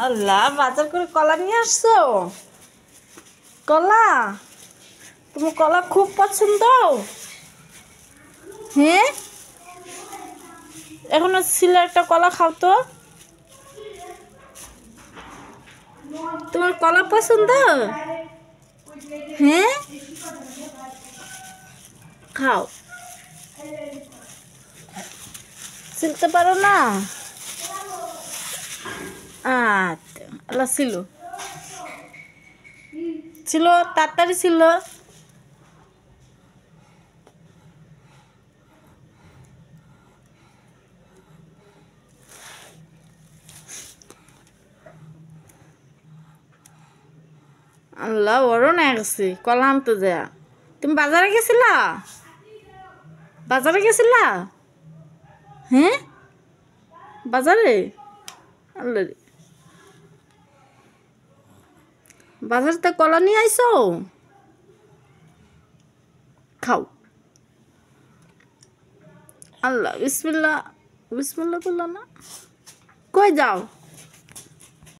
আল্লাহ, বাজার করে কলা নিয়ে আসছো? কলা? তোমার কলা খুব পছন্দ? হ্যাঁ, এখন ছিল একটা কলা খাও তো। তোমার কলা পছন্দ? হ্যাঁ, খাও। ছিলতে পারো না? আচ্ছা, আল্লাহ ছিল ছিল, তাড়াতাড়ি ছিল। আল্লাহ, ওরও না গেছে কলা আনতে যা। তুমি বাজারে গেছিলা? বাজারে গেছিলা? হ্যাঁ, বাজারে? আল্লাহ রে, বাজারতে কলা নিয়ে আইছো? খাও। আল্লাহ, বিসমিল্লাহ। বিসমিল্লাহ বললো না? কই যাও?